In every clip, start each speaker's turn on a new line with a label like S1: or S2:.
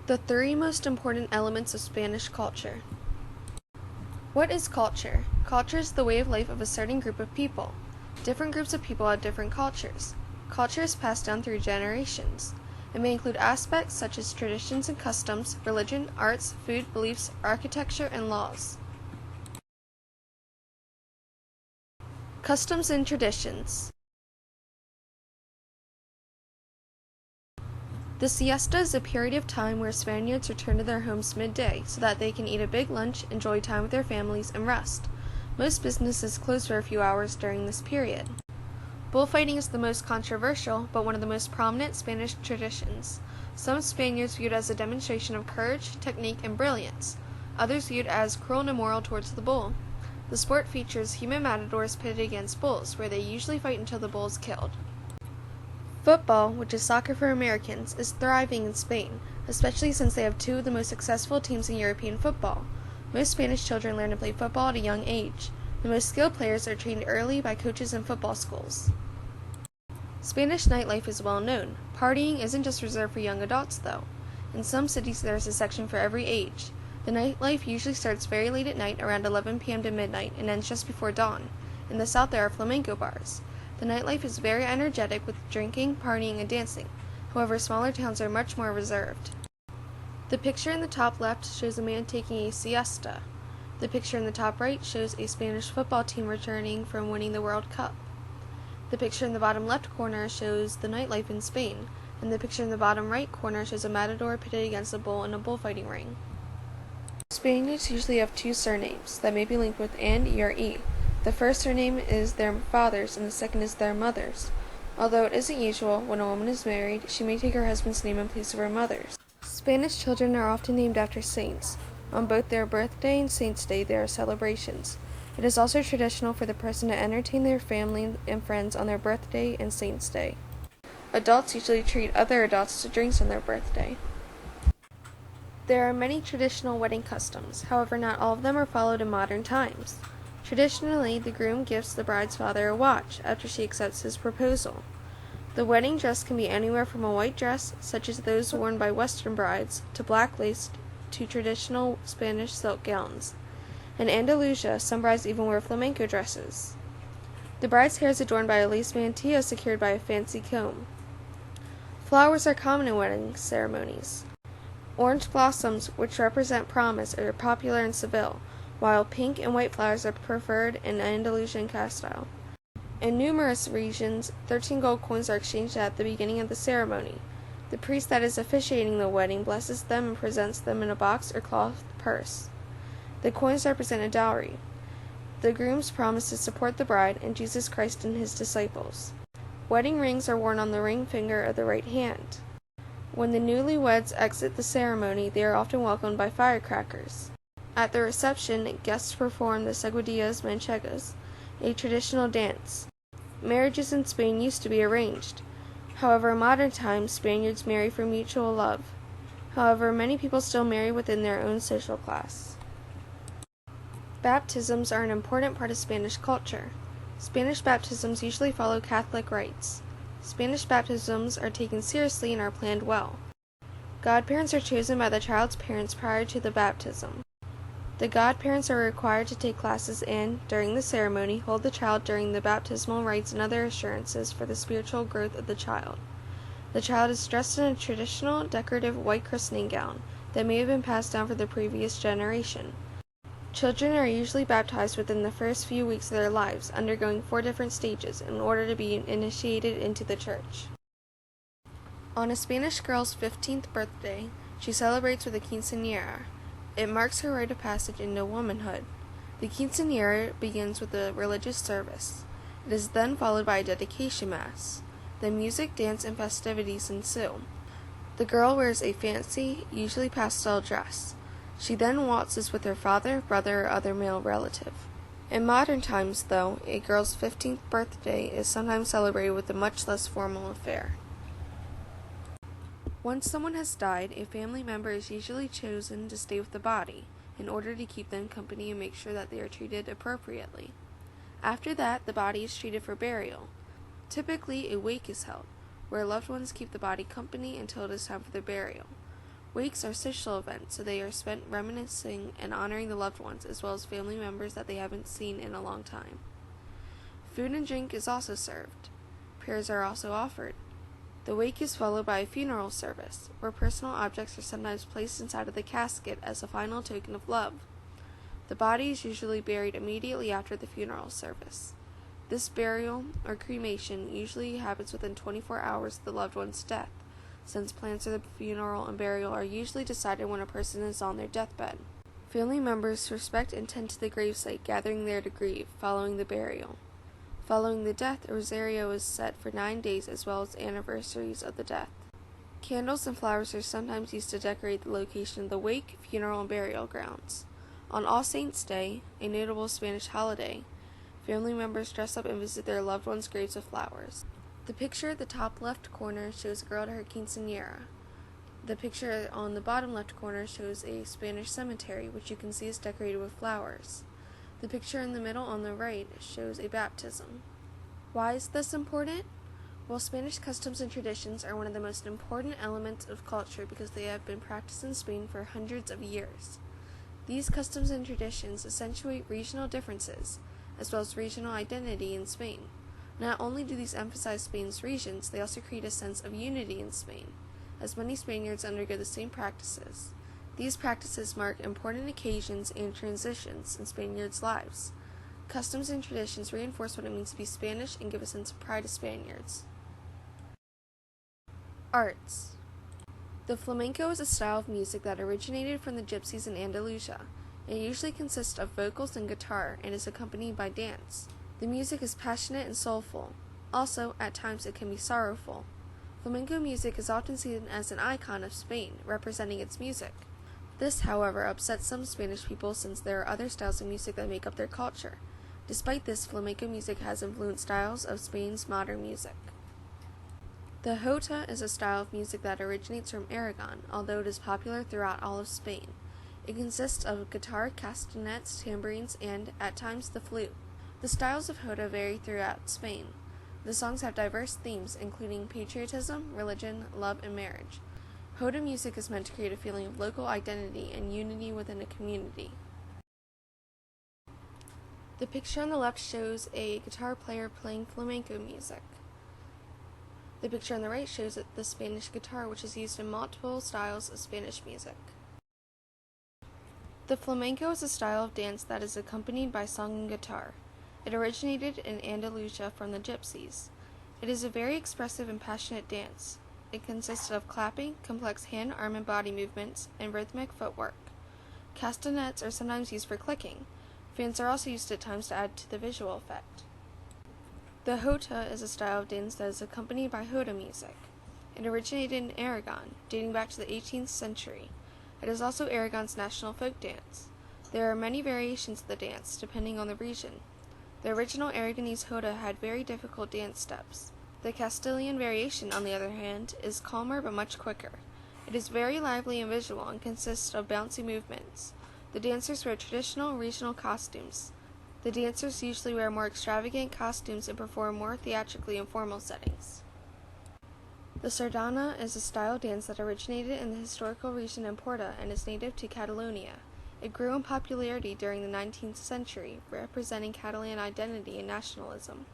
S1: The three most important elements of Spanish culture. What is culture? Culture is the way of life of a certain group of people. Different groups of people have different cultures. Culture is passed down through generations. It may include aspects such as traditions and customs, religion, arts, food, beliefs, architecture, and laws. Customs and traditions. The siesta is a period of time where Spaniards return to their homes midday so that they can eat a big lunch, enjoy time with their families, and rest. Most businesses close for a few hours during this period. Bullfighting is the most controversial, but one of the most prominent Spanish traditions. Some Spaniards view it as a demonstration of courage, technique, and brilliance. Others view it as cruel and immoral towards the bull. The sport features human matadors pitted against bulls, where they usually fight until the bull is killed. Football, which is soccer for Americans, is thriving in Spain, especially since they have two of the most successful teams in European football. Most Spanish children learn to play football at a young age. The most skilled players are trained early by coaches in football schools. Spanish nightlife is well known. Partying isn't just reserved for young adults, though. In some cities, there is a section for every age. The nightlife usually starts very late at night, around 11 p.m. to midnight, and ends just before dawn. In the south, there are flamenco bars. The nightlife is very energetic with drinking, partying, and dancing. However, smaller towns are much more reserved. The picture in the top left shows a man taking a siesta. The picture in the top right shows a Spanish football team returning from winning the World Cup. The picture in the bottom left corner shows the nightlife in Spain, and the picture in the bottom right corner shows a matador pitted against a bull in a bullfighting ring. Spaniards usually have two surnames that may be linked with "and" or "e". The first surname is their father's and the second is their mother's. Although it isn't usual, when a woman is married, she may take her husband's name in place of her mother's. Spanish children are often named after saints. On both their birthday and Saints' Day, there are celebrations. It is also traditional for the person to entertain their family and friends on their birthday and Saints' Day. Adults usually treat other adults to drinks on their birthday. There are many traditional wedding customs, however not all of them are followed in modern times. Traditionally, the groom gifts the bride's father a watch after she accepts his proposal. The wedding dress can be anywhere from a white dress, such as those worn by Western brides, to black lace, to traditional Spanish silk gowns. In Andalusia, some brides even wear flamenco dresses. The bride's hair is adorned by a lace mantilla secured by a fancy comb. Flowers are common in wedding ceremonies. Orange blossoms, which represent promise, are popular in Seville, while pink and white flowers are preferred in Andalusian Castile. In numerous regions, 13 gold coins are exchanged at the beginning of the ceremony. The priest that is officiating the wedding blesses them and presents them in a box or cloth purse. The coins represent a dowry. The groom's promise to support the bride and Jesus Christ and his disciples. Wedding rings are worn on the ring finger of the right hand. When the newlyweds exit the ceremony, they are often welcomed by firecrackers. At the reception, guests perform the seguidillas manchegas, a traditional dance. Marriages in Spain used to be arranged. However, in modern times, Spaniards marry for mutual love. However, many people still marry within their own social class. Baptisms are an important part of Spanish culture. Spanish baptisms usually follow Catholic rites. Spanish baptisms are taken seriously and are planned well. Godparents are chosen by the child's parents prior to the baptism. The godparents are required to take classes and, during the ceremony, hold the child during the baptismal rites and other assurances for the spiritual growth of the child. The child is dressed in a traditional, decorative white christening gown that may have been passed down from the previous generation. Children are usually baptized within the first few weeks of their lives, undergoing 4 different stages in order to be initiated into the church. On a Spanish girl's 15th birthday, she celebrates with a quinceañera. It marks her rite of passage into womanhood. The quinceañera begins with a religious service. It is then followed by a dedication mass. Then music, dance, and festivities ensue. The girl wears a fancy, usually pastel dress. She then waltzes with her father, brother, or other male relative. In modern times, though, a girl's 15th birthday is sometimes celebrated with a much less formal affair. Once someone has died, a family member is usually chosen to stay with the body, in order to keep them company and make sure that they are treated appropriately. After that, the body is treated for burial. Typically, a wake is held, where loved ones keep the body company until it is time for the burial. Wakes are social events, so they are spent reminiscing and honoring the loved ones, as well as family members that they haven't seen in a long time. Food and drink is also served. Prayers are also offered. The wake is followed by a funeral service, where personal objects are sometimes placed inside of the casket as a final token of love. The body is usually buried immediately after the funeral service. This burial, or cremation, usually happens within 24 hours of the loved one's death, since plans for the funeral and burial are usually decided when a person is on their deathbed. Family members respect and tend to the gravesite, gathering there to grieve, following the burial. Following the death, a rosario is set for 9 days as well as anniversaries of the death. Candles and flowers are sometimes used to decorate the location of the wake, funeral, and burial grounds. On All Saints' Day, a notable Spanish holiday, family members dress up and visit their loved ones' graves with flowers. The picture at the top left corner shows a girl at her quinceañera. The picture on the bottom left corner shows a Spanish cemetery, which you can see is decorated with flowers. The picture in the middle on the right shows a baptism. Why is this important? Well, Spanish customs and traditions are one of the most important elements of culture because they have been practiced in Spain for hundreds of years. These customs and traditions accentuate regional differences, as well as regional identity in Spain. Not only do these emphasize Spain's regions, they also create a sense of unity in Spain, as many Spaniards undergo the same practices. These practices mark important occasions and transitions in Spaniards' lives. Customs and traditions reinforce what it means to be Spanish and give a sense of pride to Spaniards. Arts. The flamenco is a style of music that originated from the gypsies in Andalusia. It usually consists of vocals and guitar and is accompanied by dance. The music is passionate and soulful. Also, at times it can be sorrowful. Flamenco music is often seen as an icon of Spain, representing its music. This, however, upsets some Spanish people since there are other styles of music that make up their culture. Despite this, flamenco music has influenced styles of Spain's modern music. The jota is a style of music that originates from Aragon, although it is popular throughout all of Spain. It consists of guitar, castanets, tambourines, and, at times, the flute. The styles of jota vary throughout Spain. The songs have diverse themes, including patriotism, religion, love, and marriage. Jota music is meant to create a feeling of local identity and unity within a community. The picture on the left shows a guitar player playing flamenco music. The picture on the right shows the Spanish guitar, which is used in multiple styles of Spanish music. The flamenco is a style of dance that is accompanied by song and guitar. It originated in Andalusia from the gypsies. It is a very expressive and passionate dance. It consists of clapping, complex hand, arm, and body movements, and rhythmic footwork. Castanets are sometimes used for clicking. Fans are also used at times to add to the visual effect. The jota is a style of dance that is accompanied by jota music. It originated in Aragon, dating back to the 18th century. It is also Aragon's national folk dance. There are many variations of the dance, depending on the region. The original Aragonese jota had very difficult dance steps. The Castilian variation, on the other hand, is calmer but much quicker. It is very lively and visual and consists of bouncy movements. The dancers wear traditional regional costumes. The dancers usually wear more extravagant costumes and perform more theatrically in formal settings. The sardana is a style of dance that originated in the historical region Emporta and is native to Catalonia. It grew in popularity during the 19th century, representing Catalan identity and nationalism.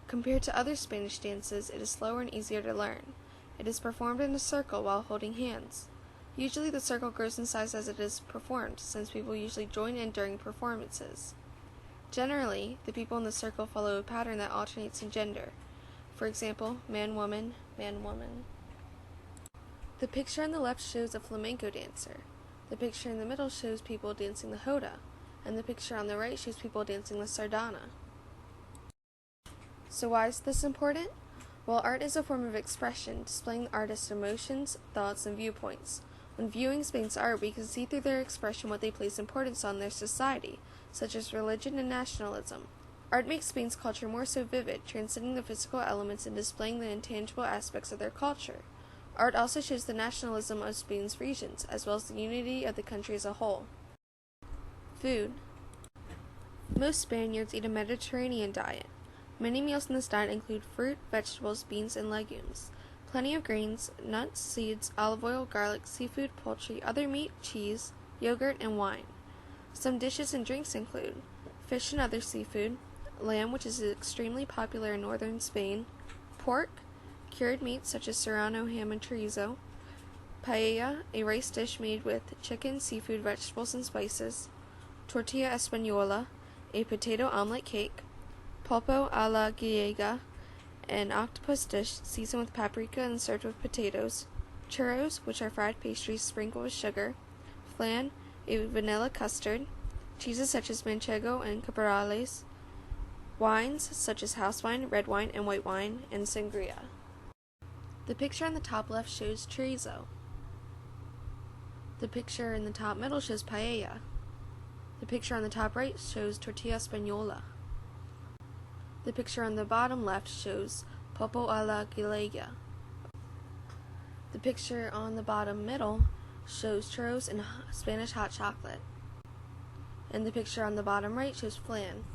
S1: Compared to other Spanish dances, it is slower and easier to learn. It is performed in a circle while holding hands. Usually the circle grows in size as it is performed, since people usually join in during performances. Generally, the people in the circle follow a pattern that alternates in gender. For example, man-woman, man-woman. The picture on the left shows a flamenco dancer. The picture in the middle shows people dancing the jota, and the picture on the right shows people dancing the sardana. So why is this important? Well, art is a form of expression, displaying the artist's emotions, thoughts, and viewpoints. When viewing Spain's art, we can see through their expression what they place importance on in their society, such as religion and nationalism. Art makes Spain's culture more so vivid, transcending the physical elements and displaying the intangible aspects of their culture. Art also shows the nationalism of Spain's regions, as well as the unity of the country as a whole. Food. Most Spaniards eat a Mediterranean diet. Many meals in this diet include fruit, vegetables, beans, and legumes. plenty of grains, nuts, seeds, olive oil, garlic, seafood, poultry, other meat, cheese, yogurt, and wine. Some dishes and drinks include fish and other seafood, lamb, which is extremely popular in northern Spain, pork, cured meats such as serrano ham and chorizo, paella, a rice dish made with chicken, seafood, vegetables, and spices, tortilla española, a potato omelet cake, pulpo a la gallega, an octopus dish seasoned with paprika and served with potatoes, churros, which are fried pastries sprinkled with sugar, flan, a vanilla custard, cheeses such as manchego and caporales, wines such as house wine, red wine, and white wine, and sangria. The picture on the top left shows chorizo. The picture in the top middle shows paella. The picture on the top right shows tortilla española. The picture on the bottom left shows pulpo a la gallega. The picture on the bottom middle shows churros and Spanish hot chocolate. And the picture on the bottom right shows flan.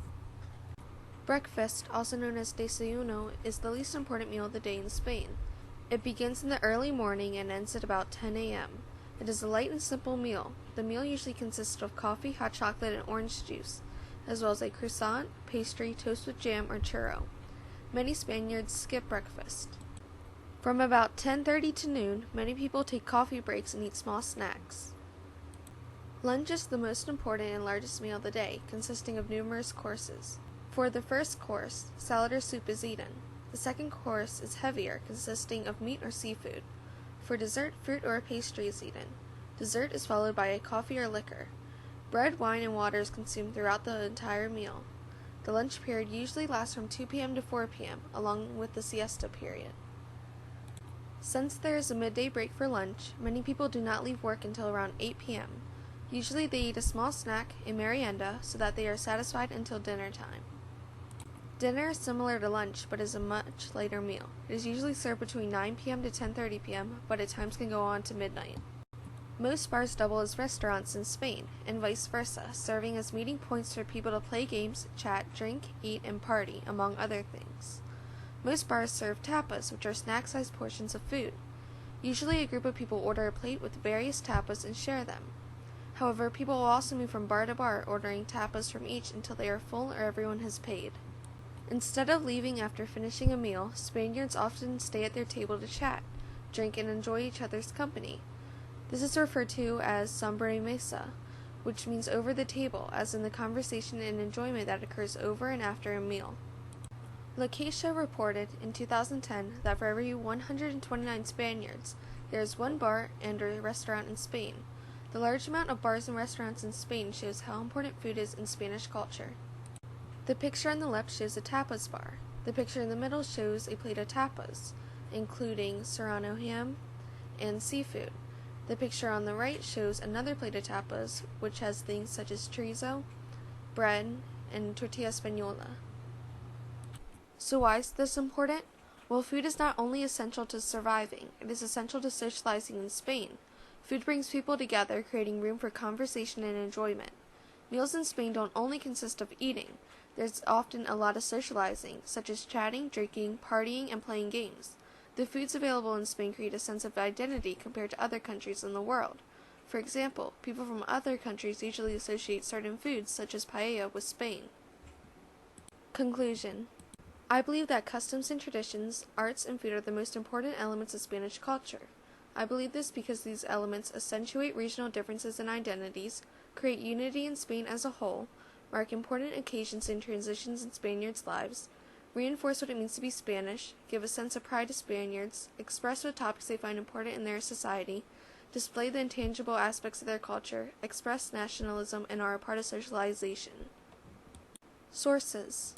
S1: Breakfast, also known as desayuno, is the least important meal of the day in Spain. It begins in the early morning and ends at about 10 a.m. It is a light and simple meal. The meal usually consists of coffee, hot chocolate, and orange juice, as well as a croissant, pastry, toast with jam, or churro. Many Spaniards skip breakfast. From about 10:30 to noon, many people take coffee breaks and eat small snacks. Lunch is the most important and largest meal of the day, consisting of numerous courses. For the first course, salad or soup is eaten. The second course is heavier, consisting of meat or seafood. For dessert, fruit or a pastry is eaten. Dessert is followed by a coffee or liquor. Bread, wine, and water is consumed throughout the entire meal. The lunch period usually lasts from 2 p.m. to 4 p.m., along with the siesta period. Since there is a midday break for lunch, many people do not leave work until around 8 p.m. Usually they eat a small snack, a merienda, so that they are satisfied until dinner time. Dinner is similar to lunch, but is a much later meal. It is usually served between 9 p.m. to 10:30 p.m., but at times can go on to midnight. Most bars double as restaurants in Spain, and vice versa, serving as meeting points for people to play games, chat, drink, eat, and party, among other things. Most bars serve tapas, which are snack-sized portions of food. Usually a group of people order a plate with various tapas and share them. However, people will also move from bar to bar, ordering tapas from each until they are full or everyone has paid. Instead of leaving after finishing a meal, Spaniards often stay at their table to chat, drink, and enjoy each other's company. This is referred to as sobre mesa, which means over the table, as in the conversation and enjoyment that occurs over and after a meal. La Caixa reported in 2010 that for every 129 Spaniards, there is one bar and a restaurant in Spain. The large amount of bars and restaurants in Spain shows how important food is in Spanish culture. The picture on the left shows a tapas bar. The picture in the middle shows a plate of tapas, including serrano ham and seafood. The picture on the right shows another plate of tapas, which has things such as chorizo, bread, and tortilla española. So why is this important? Well, food is not only essential to surviving, it is essential to socializing in Spain. Food brings people together, creating room for conversation and enjoyment. Meals in Spain don't only consist of eating. There's often a lot of socializing, such as chatting, drinking, partying, and playing games. The foods available in Spain create a sense of identity compared to other countries in the world. For example, people from other countries usually associate certain foods, such as paella, with Spain. Conclusion. I believe that customs and traditions, arts, and food are the most important elements of Spanish culture. I believe this because these elements accentuate regional differences and identities, create unity in Spain as a whole, mark important occasions and transitions in Spaniards' lives, reinforce what it means to be Spanish, give a sense of pride to Spaniards, express what topics they find important in their society, display the intangible aspects of their culture, express nationalism, and are a part of socialization. Sources.